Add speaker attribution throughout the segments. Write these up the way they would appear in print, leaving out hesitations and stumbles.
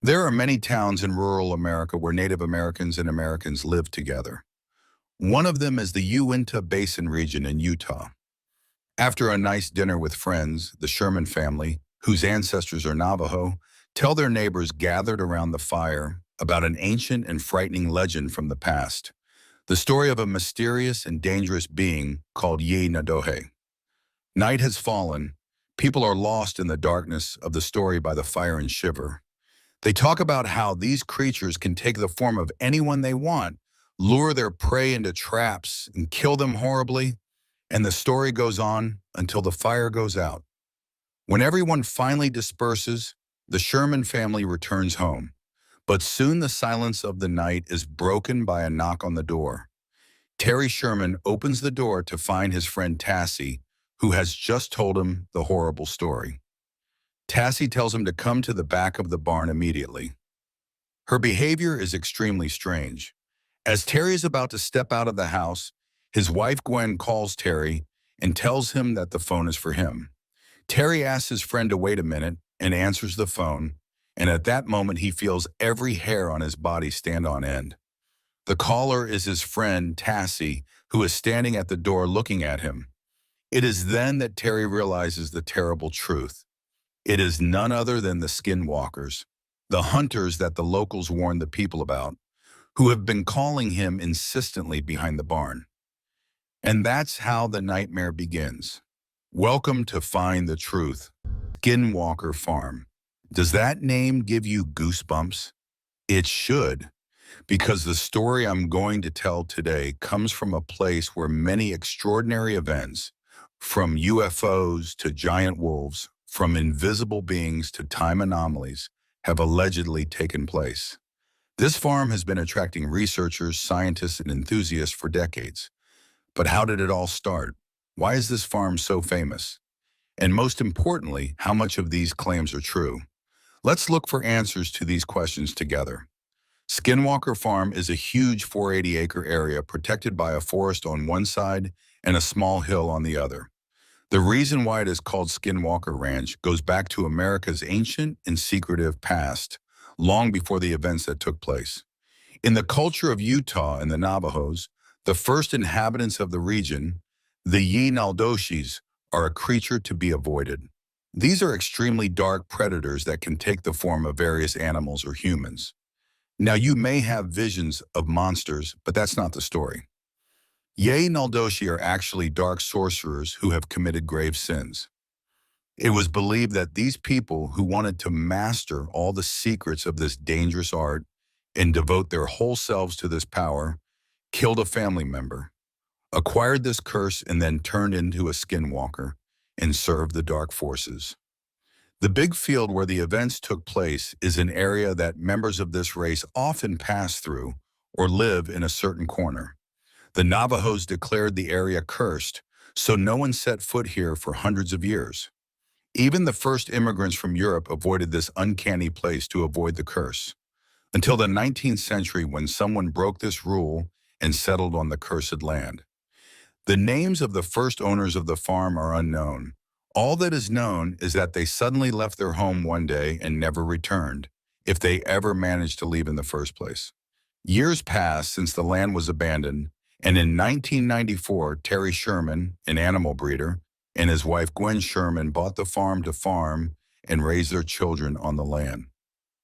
Speaker 1: There are many towns in rural America where Native Americans and Americans live together. One of them is the Uinta Basin region in Utah. After a nice dinner with friends, the Sherman family, whose ancestors are Navajo, tell their neighbors gathered around the fire about an ancient and frightening legend from the past, the story of a mysterious and dangerous being called Ye Nadohe. Night has fallen. People are lost in the darkness of the story by the fire and shiver. They talk about how these creatures can take the form of anyone they want, lure their prey into traps, and kill them horribly, and the story goes on until the fire goes out. When everyone finally disperses, the Sherman family returns home. But soon the silence of the night is broken by a knock on the door. Terry Sherman opens the door to find his friend Tassie, who has just told him the horrible story. Tassie tells him to come to the back of the barn immediately. Her behavior is extremely strange. As Terry is about to step out of the house, his wife Gwen calls Terry and tells him that the phone is for him. Terry asks his friend to wait a minute and answers the phone, and at that moment he feels every hair on his body stand on end. The caller is his friend Tassie, who is standing at the door looking at him. It is then that Terry realizes the terrible truth. It is none other than the Skinwalkers, the hunters that the locals warned the people about, who have been calling him insistently behind the barn. And that's how the nightmare begins. Welcome to Find the Truth, Skinwalker Farm. Does that name give you goosebumps? It should, because the story I'm going to tell today comes from a place where many extraordinary events, from UFOs to giant wolves, from invisible beings to time anomalies, have allegedly taken place. This farm has been attracting researchers, scientists, and enthusiasts for decades. But how did it all start? Why is this farm so famous? And most importantly, how much of these claims are true? Let's look for answers to these questions together. Skinwalker Farm is a huge 480-acre area protected by a forest on one side and a small hill on the other. The reason why it is called Skinwalker Ranch goes back to America's ancient and secretive past, long before the events that took place. In the culture of Utah and the Navajos, the first inhabitants of the region, the Ye Naldoshis, are a creature to be avoided. These are extremely dark predators that can take the form of various animals or humans. Now, you may have visions of monsters, but that's not the story. Ye Naldoshi are actually dark sorcerers who have committed grave sins. It was believed that these people who wanted to master all the secrets of this dangerous art and devote their whole selves to this power killed a family member, acquired this curse, and then turned into a skinwalker and served the dark forces. The big field where the events took place is an area that members of this race often pass through or live in a certain corner. The Navajos declared the area cursed, so no one set foot here for hundreds of years. Even the first immigrants from Europe avoided this uncanny place to avoid the curse, until the 19th century when someone broke this rule and settled on the cursed land. The names of the first owners of the farm are unknown. All that is known is that they suddenly left their home one day and never returned, if they ever managed to leave in the first place. Years passed since the land was abandoned, and in 1994, Terry Sherman, an animal breeder, and his wife Gwen Sherman bought the farm to farm and raise their children on the land.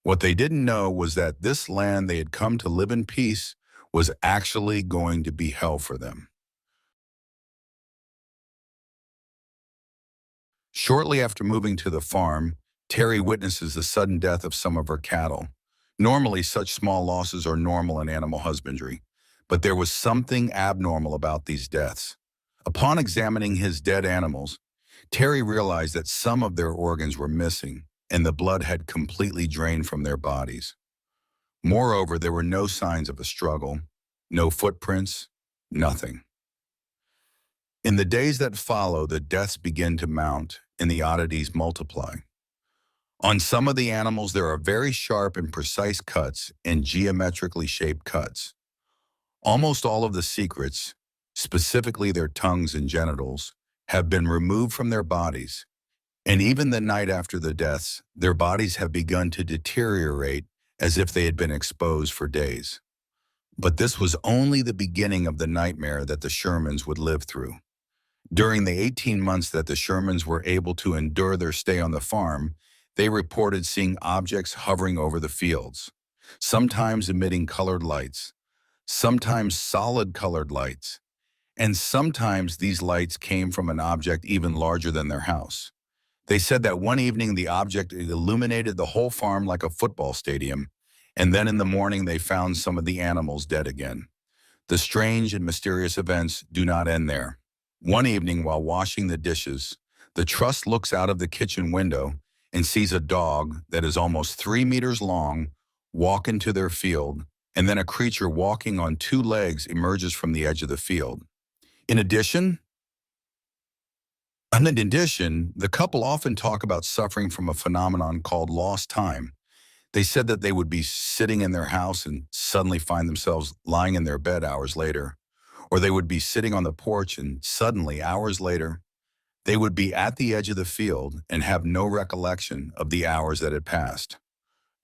Speaker 1: What they didn't know was that this land they had come to live in peace was actually going to be hell for them. Shortly after moving to the farm, Terry witnesses the sudden death of some of her cattle. Normally, such small losses are normal in animal husbandry, but there was something abnormal about these deaths. Upon examining his dead animals, Terry realized that some of their organs were missing and the blood had completely drained from their bodies. Moreover, there were no signs of a struggle, no footprints, nothing. In the days that follow, the deaths begin to mount and the oddities multiply. On some of the animals, there are very sharp and precise cuts and geometrically shaped cuts. Almost all of the secrets, specifically their tongues and genitals, have been removed from their bodies, And even the night after the deaths, their bodies have begun to deteriorate as if they had been exposed for days. But this was only the beginning of the nightmare that the Shermans would live through. During the 18 months that the Shermans were able to endure their stay on the farm, they reported seeing objects hovering over the fields, sometimes emitting colored lights, sometimes solid colored lights, and sometimes these lights came from an object even larger than their house. They said that one evening the object illuminated the whole farm like a football stadium, and then in the morning they found some of the animals dead again. The strange and mysterious events do not end there. One evening while washing the dishes, the truss looks out of the kitchen window and sees a dog that is almost 3 meters long walk into their field, and then a creature walking on two legs emerges from the edge of the field. In addition, the couple often talk about suffering from a phenomenon called lost time. They said that they would be sitting in their house and suddenly find themselves lying in their bed hours later, or they would be sitting on the porch and suddenly, hours later, they would be at the edge of the field and have no recollection of the hours that had passed.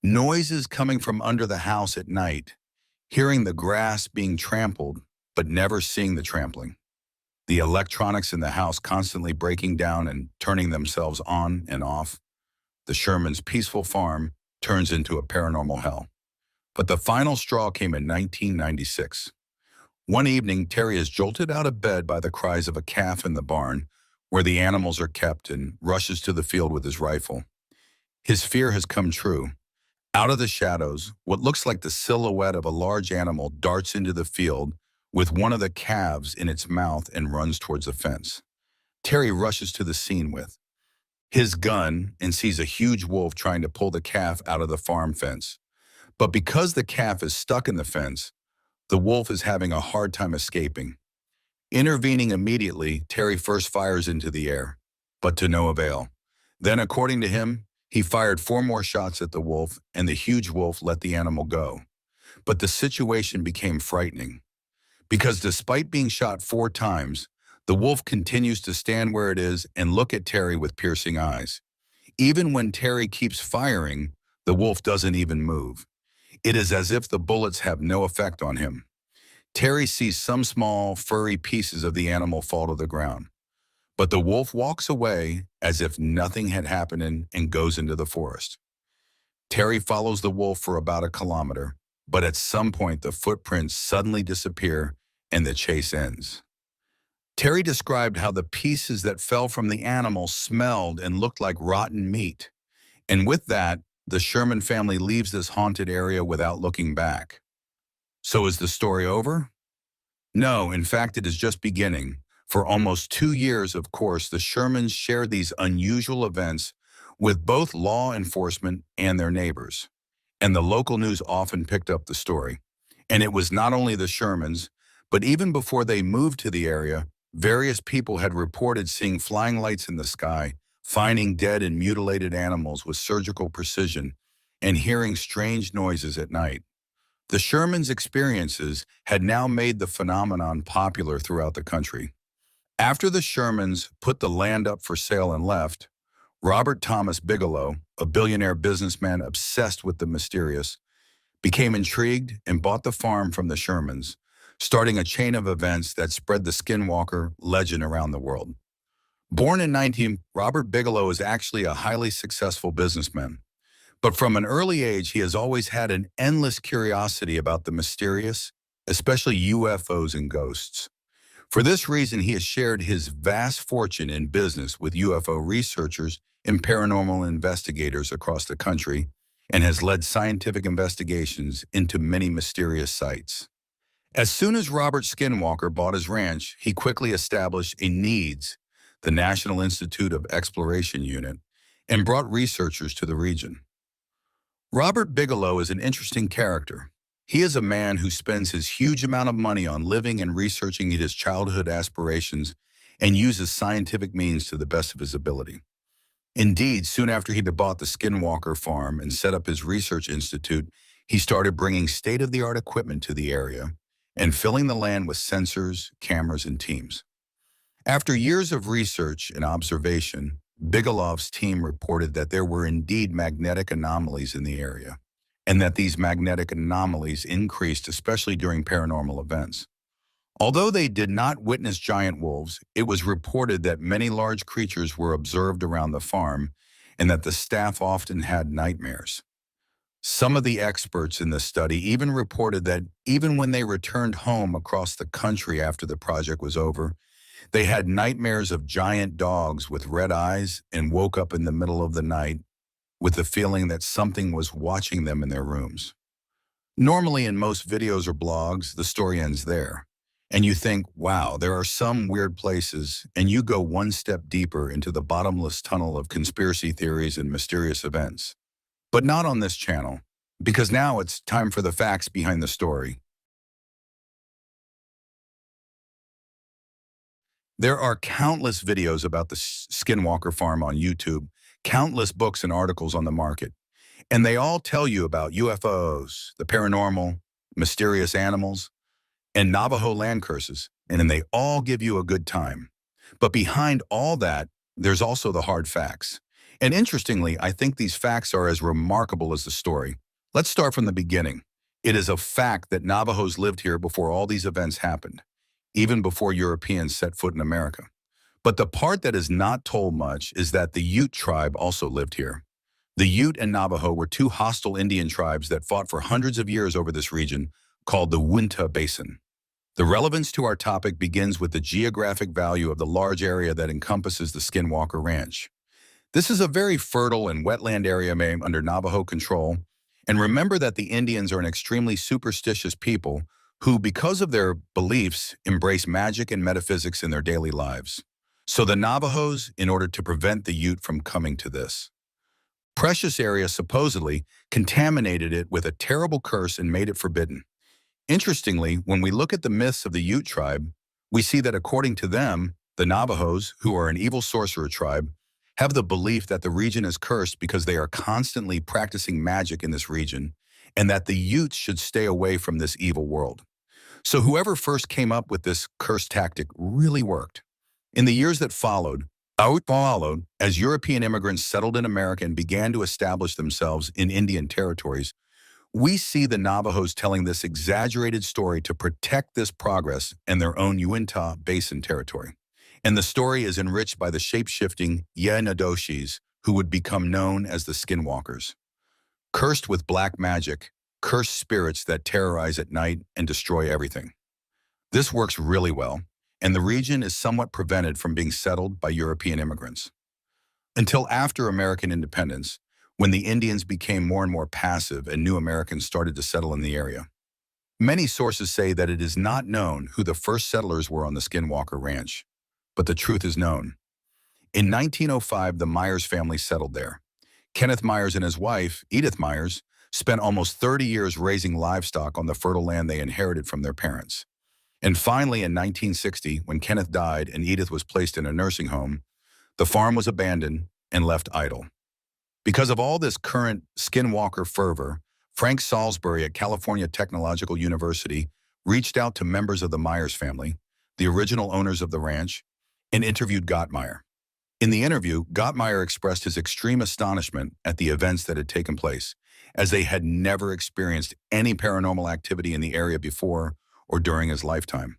Speaker 1: Noises coming from under the house at night, hearing the grass being trampled, but never seeing the trampling. The electronics in the house constantly breaking down and turning themselves on and off. The Shermans' peaceful farm turns into a paranormal hell. But the final straw came in 1996. One evening, Terry is jolted out of bed by the cries of a calf in the barn, where the animals are kept, and rushes to the field with his rifle. His fear has come true. Out of the shadows, what looks like the silhouette of a large animal darts into the field with one of the calves in its mouth and runs towards the fence. Terry rushes to the scene with his gun and sees a huge wolf trying to pull the calf out of the farm fence. But because the calf is stuck in the fence, the wolf is having a hard time escaping. Intervening immediately, Terry first fires into the air, but to no avail. Then, according to him, he fired 4 more shots at the wolf, and the huge wolf let the animal go. But the situation became frightening, because despite being shot 4 times, the wolf continues to stand where it is and look at Terry with piercing eyes. Even when Terry keeps firing, the wolf doesn't even move. It is as if the bullets have no effect on him. Terry sees some small, furry pieces of the animal fall to the ground, but the wolf walks away as if nothing had happened and goes into the forest. Terry follows the wolf for about a kilometer, but at some point the footprints suddenly disappear and the chase ends. Terry described how the pieces that fell from the animal smelled and looked like rotten meat. And with that, the Sherman family leaves this haunted area without looking back. So is the story over? No, in fact, it is just beginning. For almost 2 years, of course, the Shermans shared these unusual events with both law enforcement and their neighbors. And the local news often picked up the story. And it was not only the Shermans, but even before they moved to the area, various people had reported seeing flying lights in the sky, finding dead and mutilated animals with surgical precision, and hearing strange noises at night. The Shermans' experiences had now made the phenomenon popular throughout the country. After the Shermans put the land up for sale and left, Robert Thomas Bigelow, a billionaire businessman obsessed with the mysterious, became intrigued and bought the farm from the Shermans, starting a chain of events that spread the Skinwalker legend around the world. Born in 19, Robert Bigelow is actually a highly successful businessman. But from an early age, he has always had an endless curiosity about the mysterious, especially UFOs and ghosts. For this reason, he has shared his vast fortune in business with UFO researchers and paranormal investigators across the country, and has led scientific investigations into many mysterious sites. As soon as Robert Skinwalker bought his ranch, he quickly established a NEEDS, the National Institute of Exploration Unit, and brought researchers to the region. Robert Bigelow is an interesting character. He is a man who spends his huge amount of money on living and researching his childhood aspirations and uses scientific means to the best of his ability. Indeed, soon after he bought the Skinwalker farm and set up his research institute, he started bringing state-of-the-art equipment to the area and filling the land with sensors, cameras, and teams. After years of research and observation, Bigelow's team reported that there were indeed magnetic anomalies in the area, and that these magnetic anomalies increased especially during paranormal events. Although they did not witness giant wolves, it was reported that many large creatures were observed around the farm and that the staff often had nightmares. Some of the experts in the study even reported that even when they returned home across the country after the project was over, they had nightmares of giant dogs with red eyes and woke up in the middle of the night with the feeling that something was watching them in their rooms. Normally, in most videos or blogs, the story ends there. And you think, wow, there are some weird places, and you go one step deeper into the bottomless tunnel of conspiracy theories and mysterious events. But not on this channel, because now it's time for the facts behind the story. There are countless videos about the Skinwalker farm on YouTube, countless books and articles on the market, and they all tell you about UFOs, the paranormal, mysterious animals, and Navajo land curses, and then they all give you a good time. But behind all that, there's also the hard facts. And interestingly, I think these facts are as remarkable as the story. Let's start from the beginning. It is a fact that Navajos lived here before all these events happened, even before Europeans set foot in America. But the part that is not told much is that the Ute tribe also lived here. The Ute and Navajo were two hostile Indian tribes that fought for hundreds of years over this region called the Uinta Basin. The relevance to our topic begins with the geographic value of the large area that encompasses the Skinwalker Ranch. This is a very fertile and wetland area under Navajo control, and remember that the Indians are an extremely superstitious people who, because of their beliefs, embrace magic and metaphysics in their daily lives. So the Navajos, in order to prevent the Ute from coming to this precious area, supposedly contaminated it with a terrible curse and made it forbidden. Interestingly, when we look at the myths of the Ute tribe, we see that according to them, the Navajos, who are an evil sorcerer tribe, have the belief that the region is cursed because they are constantly practicing magic in this region, and that the Utes should stay away from this evil world. So whoever first came up with this curse tactic really worked. In the years that followed, as European immigrants settled in America and began to establish themselves in Indian territories, we see the Navajos telling this exaggerated story to protect this progress and their own Uinta Basin territory. And the story is enriched by the shape-shifting Nadoshis, who would become known as the Skinwalkers. Cursed with black magic, cursed spirits that terrorize at night and destroy everything. This works really well, and the region is somewhat prevented from being settled by European immigrants. Until after American independence, when the Indians became more and more passive and new Americans started to settle in the area. Many sources say that it is not known who the first settlers were on the Skinwalker Ranch, but the truth is known. In 1905, the Myers family settled there. Kenneth Myers and his wife, Edith Myers, spent almost 30 years raising livestock on the fertile land they inherited from their parents. And finally, in 1960, when Kenneth died and Edith was placed in a nursing home, the farm was abandoned and left idle. Because of all this current Skinwalker fervor, Frank Salisbury at California Technological University reached out to members of the Myers family, the original owners of the ranch, and interviewed Gottmeyer. In the interview, Gottmeyer expressed his extreme astonishment at the events that had taken place, as they had never experienced any paranormal activity in the area before or during his lifetime.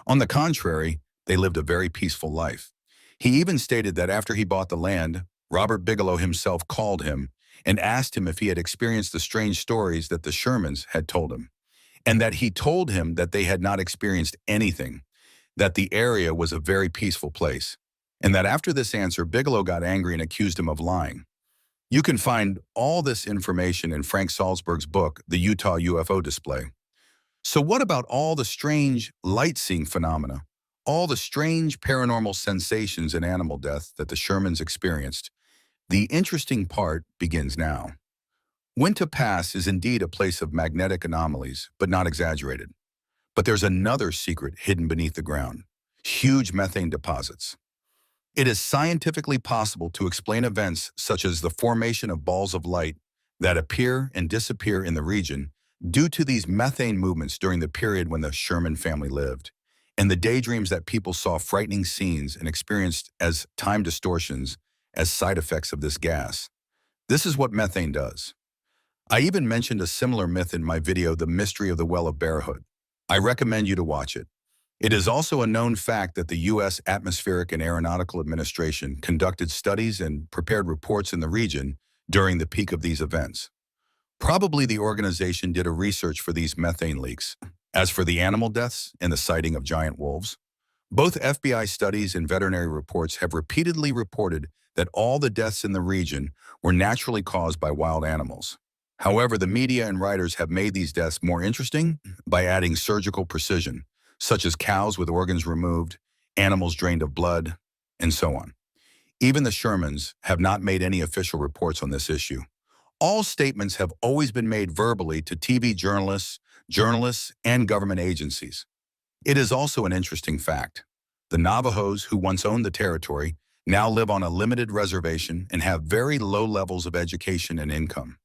Speaker 1: On the contrary, they lived a very peaceful life. He even stated that after he bought the land, Robert Bigelow himself called him and asked him if he had experienced the strange stories that the shamans had told him, and that he told him that they had not experienced anything, that the area was a very peaceful place, and that after this answer, Bigelow got angry and accused him of lying. You can find all this information in Frank Salzberg's book, The Utah UFO Display. So what about all the strange light-seeing phenomena, all the strange paranormal sensations and animal death that the shamans experienced? The interesting part begins now. Uinta Pass is indeed a place of magnetic anomalies, but not exaggerated. But there's another secret hidden beneath the ground: huge methane deposits. It is scientifically possible to explain events such as the formation of balls of light that appear and disappear in the region due to these methane movements during the period when the Sherman family lived, and the daydreams that people saw frightening scenes and experienced as time distortions as side effects of this gas. This is what methane does. I even mentioned a similar myth in my video, The Mystery of the Well of Bearhood. I recommend you to watch it. It is also a known fact that the U.S. Atmospheric and Aeronautical Administration conducted studies and prepared reports in the region during the peak of these events. Probably the organization did a research for these methane leaks. As for the animal deaths and the sighting of giant wolves, both FBI studies and veterinary reports have repeatedly reported that all the deaths in the region were naturally caused by wild animals. However, the media and writers have made these deaths more interesting by adding surgical precision, such as cows with organs removed, animals drained of blood, and so on. Even the shamans have not made any official reports on this issue. All statements have always been made verbally to TV journalists, and government agencies. It is also an interesting fact. The Navajos, who once owned the territory, now live on a limited reservation and have very low levels of education and income.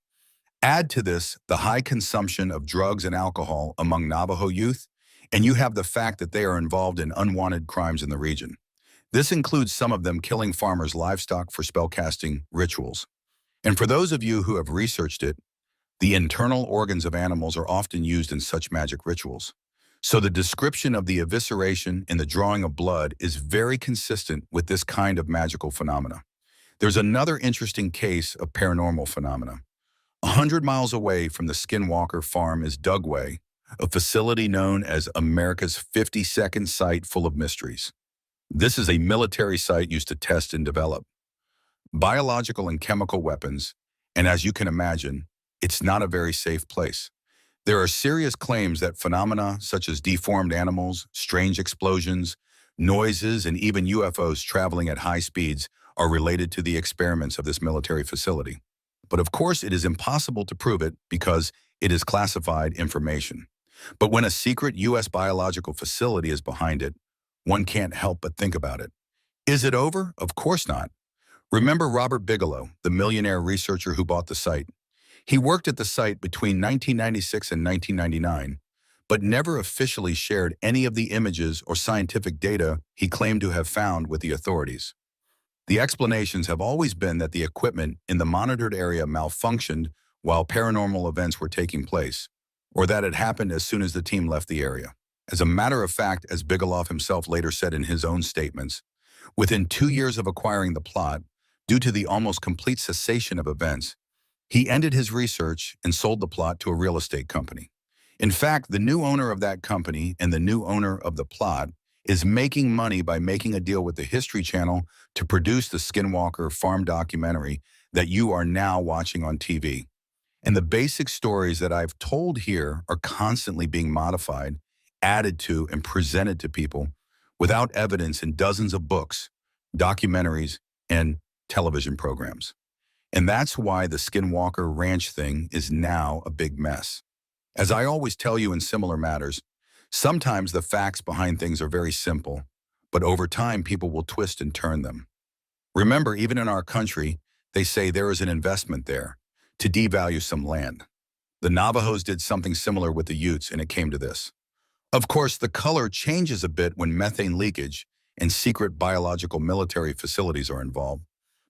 Speaker 1: Add to this the high consumption of drugs and alcohol among Navajo youth, and you have the fact that they are involved in unwanted crimes in the region. This includes some of them killing farmers' livestock for spellcasting rituals. And for those of you who have researched it, the internal organs of animals are often used in such magic rituals. So the description of the evisceration and the drawing of blood is very consistent with this kind of magical phenomena. There's another interesting case of paranormal phenomena. 100 miles away from the Skinwalker farm is Dugway, a facility known as America's 52nd site full of mysteries. This is a military site used to test and develop biological and chemical weapons, and as you can imagine, it's not a very safe place. There are serious claims that phenomena such as deformed animals, strange explosions, noises, and even UFOs traveling at high speeds are related to the experiments of this military facility. But of course, it is impossible to prove it because it is classified information. But when a secret U.S. biological facility is behind it, one can't help but think about it. Is it over? Of course not. Remember Robert Bigelow, the millionaire researcher who bought the site. He worked at the site between 1996 and 1999, but never officially shared any of the images or scientific data he claimed to have found with the authorities. The explanations have always been that the equipment in the monitored area malfunctioned while paranormal events were taking place, or that it happened as soon as the team left the area. As a matter of fact, as Bigelow himself later said in his own statements, within 2 years of acquiring the plot, due to the almost complete cessation of events, he ended his research and sold the plot to a real estate company. In fact, the new owner of that company and the new owner of the plot is making money by making a deal with the History Channel to produce the Skinwalker farm documentary that you are now watching on TV. And the basic stories that I've told here are constantly being modified, added to, and presented to people without evidence in dozens of books, documentaries, and television programs. And that's why the Skinwalker Ranch thing is now a big mess. As I always tell you in similar matters, sometimes the facts behind things are very simple, but over time people will twist and turn them. Remember, even in our country, they say there is an investment there to devalue some land. The Navajos did something similar with the Utes, and it came to this. Of course, the color changes a bit when methane leakage and secret biological military facilities are involved,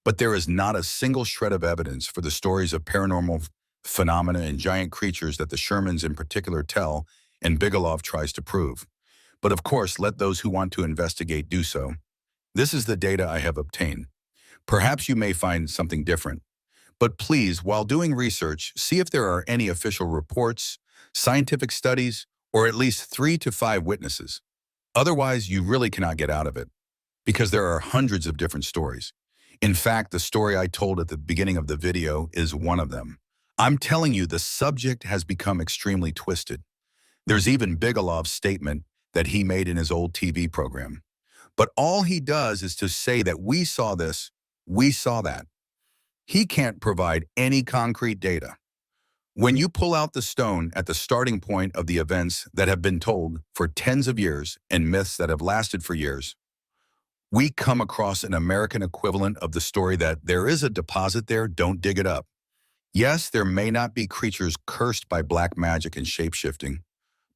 Speaker 1: but there is not a single shred of evidence for the stories of paranormal phenomena and giant creatures that the shamans in particular tell and Bigelow tries to prove. But of course, let those who want to investigate do so. This is the data I have obtained. Perhaps you may find something different. But please, while doing research, see if there are any official reports, scientific studies, or at least 3 to 5 witnesses. Otherwise, you really cannot get out of it, because there are hundreds of different stories. In fact, the story I told at the beginning of the video is one of them. I'm telling you, the subject has become extremely twisted. There's even Bigelow's statement that he made in his old TV program. But all he does is to say that we saw this, we saw that. He can't provide any concrete data. When you pull out the stone at the starting point of the events that have been told for tens of years and myths that have lasted for years, we come across an American equivalent of the story that there is a deposit there, don't dig it up. Yes, there may not be creatures cursed by black magic and shapeshifting,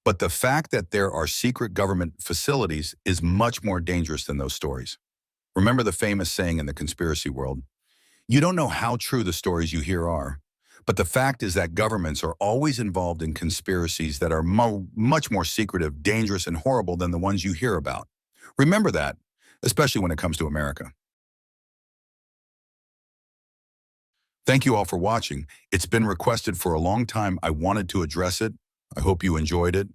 Speaker 1: but the fact that there are secret government facilities is much more dangerous than those stories. Remember the famous saying in the conspiracy world, You don't know how true the stories you hear are, but the fact is that governments are always involved in conspiracies that are much more secretive, dangerous, and horrible than the ones you hear about. Remember that, especially when it comes to America. Thank you all for watching. It's been requested for a long time. I wanted to address it. I hope you enjoyed it.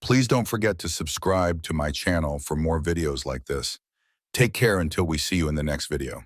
Speaker 1: Please don't forget to subscribe to my channel for more videos like this. Take care until we see you in the next video.